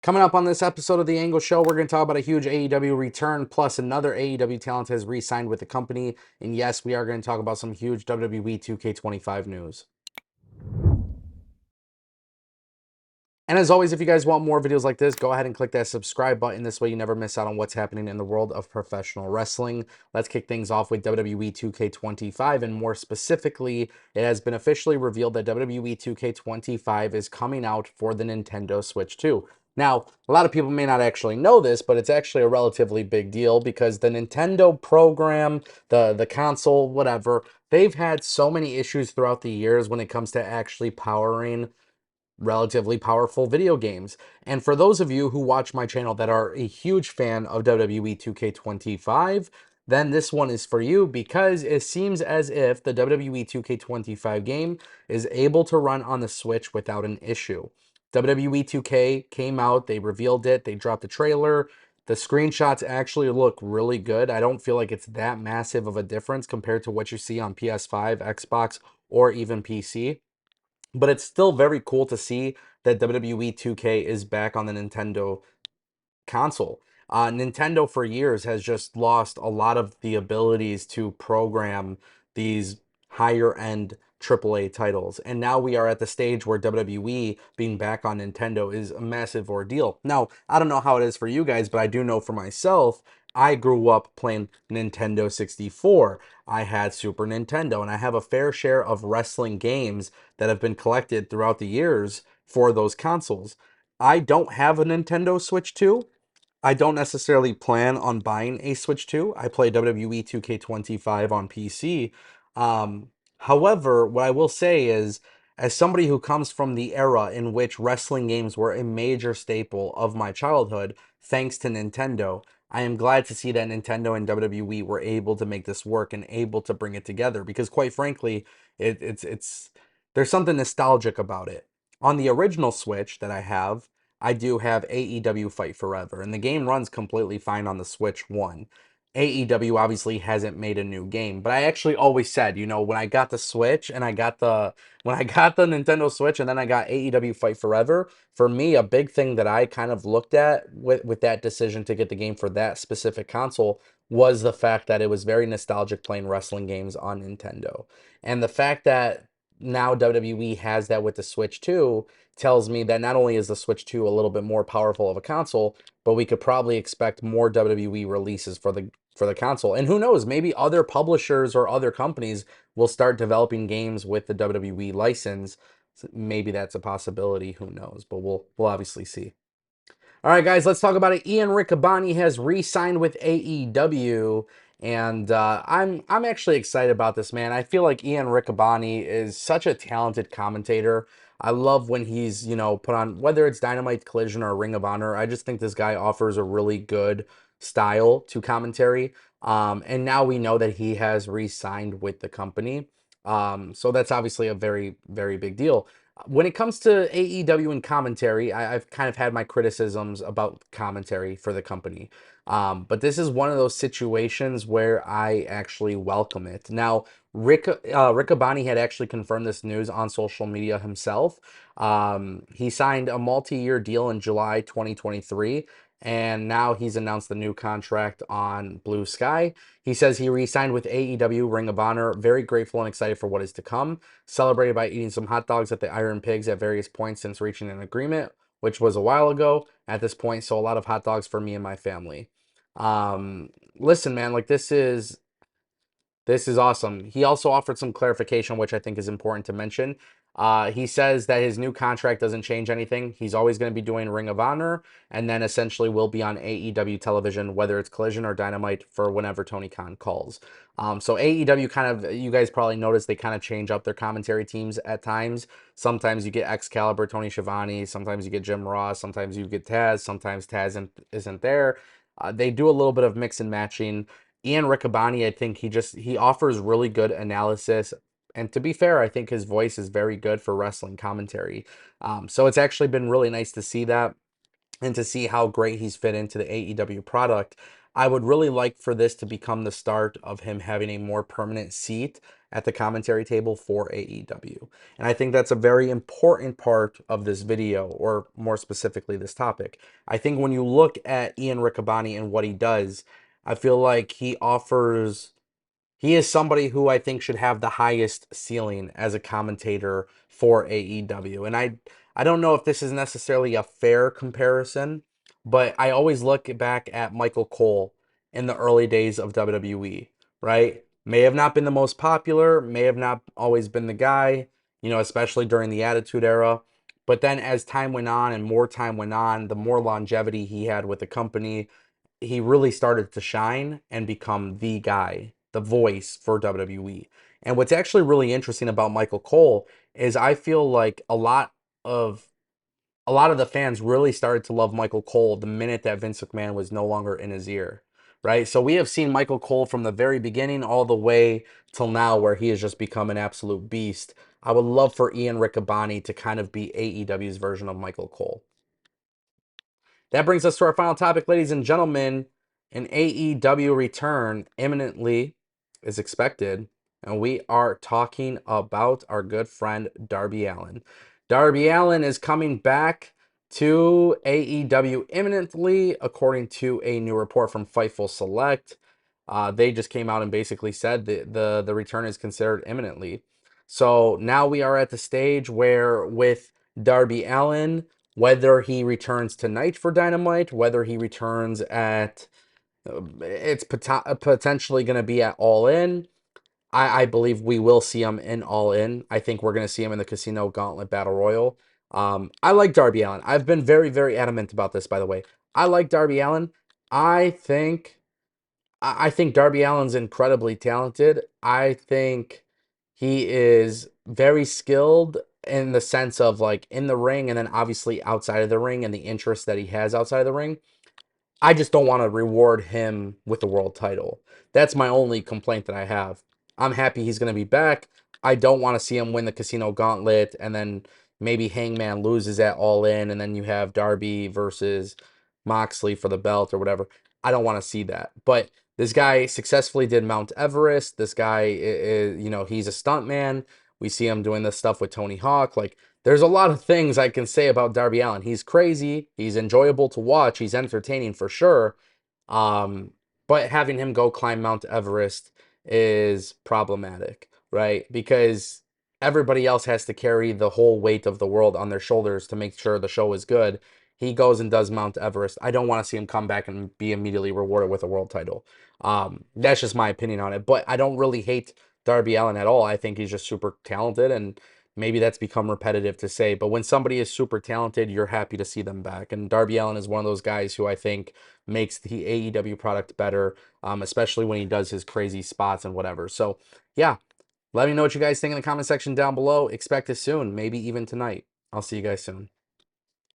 Coming up on this episode of the Ango Show, we're going to talk about a huge AEW return, plus another AEW talent has re-signed with the company. And yes, we are going to talk about some huge WWE 2K25 news. And as always, if you guys want more videos like this, go ahead and click that subscribe button. This way you never miss out on what's happening in the world of professional wrestling. Let's kick things off with WWE 2K25. And more specifically, it has been officially revealed that WWE 2K25 is coming out for the Nintendo Switch 2. Now, a lot of people may not actually know this, but it's actually a relatively big deal because the Nintendo program, the console, whatever, they've had so many issues throughout the years when it comes to actually powering relatively powerful video games. And for those of you who watch my channel that are a huge fan of WWE 2K25, then this one is for you because it seems as if the WWE 2K25 game is able to run on the Switch without an issue. WWE 2K came out, they revealed it, they dropped the trailer. The screenshots actually look really good. I don't feel like it's that massive of a difference compared to what you see on PS5, Xbox, or even PC. But it's still very cool to see that WWE 2K is back on the Nintendo console. Nintendo for years has just lost a lot of the abilities to program these higher end AAA titles. And now we are at the stage where WWE being back on Nintendo is a massive ordeal. Now, I don't know how it is for you guys, but I do know for myself, I grew up playing Nintendo 64. I had Super Nintendo, and I have a fair share of wrestling games that have been collected throughout the years for those consoles. I don't have a Nintendo Switch 2. I don't necessarily plan on buying a Switch 2. I play WWE 2K25 on PC. Um, However, what I will say is, as somebody who comes from the era in which wrestling games were a major staple of my childhood, thanks to Nintendo, I am glad to see that Nintendo and WWE were able to make this work and able to bring it together because, quite frankly, it's there's something nostalgic about it. On the original Switch that I do have AEW Fight Forever, and the game runs completely fine on the Switch 1. AEW obviously hasn't made a new game, but I actually always said, when I got the Switch and I got the when I got the Nintendo Switch and then I got AEW Fight Forever, for me a big thing that I kind of looked at with that decision to get the game for that specific console was the fact that it was very nostalgic playing wrestling games on Nintendo. And the fact that now WWE has that with the Switch 2 tells me that not only is the Switch 2 a little bit more powerful of a console, but we could probably expect more WWE releases for the console. And who knows, maybe other publishers or other companies will start developing games with the WWE license. So maybe that's a possibility, who knows, but we'll obviously see. All right, guys, let's talk about it. Ian Riccaboni has re-signed with AEW, and I'm actually excited about this, man. I feel like Ian Riccaboni is such a talented commentator. I love when he's put on, whether it's Dynamite, Collision, or Ring of Honor. I just think this guy offers a really good style to commentary. And now we know that he has re-signed with the company. So that's obviously a very, very big deal. When it comes to AEW and commentary, I've kind of had my criticisms about commentary for the company. But this is one of those situations where I actually welcome it. Now, Rick Abani had actually confirmed this news on social media himself. He signed a multi-year deal in July 2023, and now he's announced the new contract on Blue Sky. He says he re-signed with AEW Ring of Honor. Very grateful and excited for what is to come. Celebrated by eating some hot dogs at the Iron Pigs at various points since reaching an agreement, which was a while ago at this point. So a lot of hot dogs for me and my family. Listen, man, like this is awesome. He also offered some clarification, which I think is important to mention. He says that his new contract doesn't change anything. He's always going to be doing Ring of Honor, and then essentially will be on AEW television, whether it's Collision or Dynamite, for whenever Tony Khan calls. So AEW kind of, you guys probably noticed they kind of change up their commentary teams at times. Sometimes you get Excalibur, Tony Schiavone. Sometimes you get Jim Ross. Sometimes you get Taz. Sometimes Taz isn't there. They do a little bit of mix and matching. Ian Riccaboni, I think he offers really good analysis. And to be fair, I think his voice is very good for wrestling commentary. So it's actually been really nice to see that and to see how great he's fit into the AEW product. I would really like for this to become the start of him having a more permanent seat at the commentary table for AEW. And I think that's a very important part of this video, or more specifically, this topic. I think when you look at Ian Riccaboni and what he does, I feel like he is somebody who I think should have the highest ceiling as a commentator for AEW. And I don't know if this is necessarily a fair comparison, but I always look back at Michael Cole in the early days of WWE, right? May have not been the most popular, may have not always been the guy, especially during the Attitude Era. But then as time went on and more time went on, the more longevity he had with the company, he really started to shine and become the guy, the voice for WWE. And what's actually really interesting about Michael Cole is I feel like of a lot of the fans really started to love Michael Cole the minute that Vince McMahon was no longer in his ear. Right? So we have seen Michael Cole from the very beginning all the way till now where he has just become an absolute beast. I would love for Ian Riccaboni to kind of be AEW's version of Michael Cole. That brings us to our final topic, ladies and gentlemen. An AEW return imminently is expected, and we are talking about our good friend Darby Allin. Darby Allin is coming back to AEW imminently, according to a new report from Fightful Select. They just came out and basically said that the return is considered imminently. So now we are at the stage where with Darby Allin, whether he returns tonight for Dynamite, whether he returns at, it's potentially going to be at All In. I believe we will see him in All In. I think we're going to see him in the Casino Gauntlet Battle Royal. I like Darby Allin. I've been very, very adamant about this, by the way. I like Darby Allin. I think I think Darby Allin's incredibly talented. I think he is very skilled in the sense of like in the ring and then obviously outside of the ring and the interest that he has outside of the ring. I just don't want to reward him with the world title. That's my only complaint that I have. I'm happy he's going to be back. I don't want to see him win the Casino Gauntlet and then maybe Hangman loses at All In and then you have Darby versus Moxley for the belt or whatever. I don't want to see that. But this guy successfully did Mount Everest. This guy is, he's a stuntman. We see him doing this stuff with Tony Hawk. Like, there's a lot of things I can say about Darby Allin. He's crazy. He's enjoyable to watch. He's entertaining for sure. Um, but having him go climb Mount Everest is problematic, right? Because everybody else has to carry the whole weight of the world on their shoulders to make sure the show is good. He goes and does Mount Everest. I don't want to see him come back and be immediately rewarded with a world title. That's just my opinion on it. But I don't really hate Darby Allin at all. I think he's just super talented, and maybe that's become repetitive to say. But when somebody is super talented, you're happy to see them back. And Darby Allin is one of those guys who I think makes the AEW product better, especially when he does his crazy spots and whatever. So, yeah, let me know what you guys think in the comment section down below. Expect it soon, maybe even tonight. I'll see you guys soon.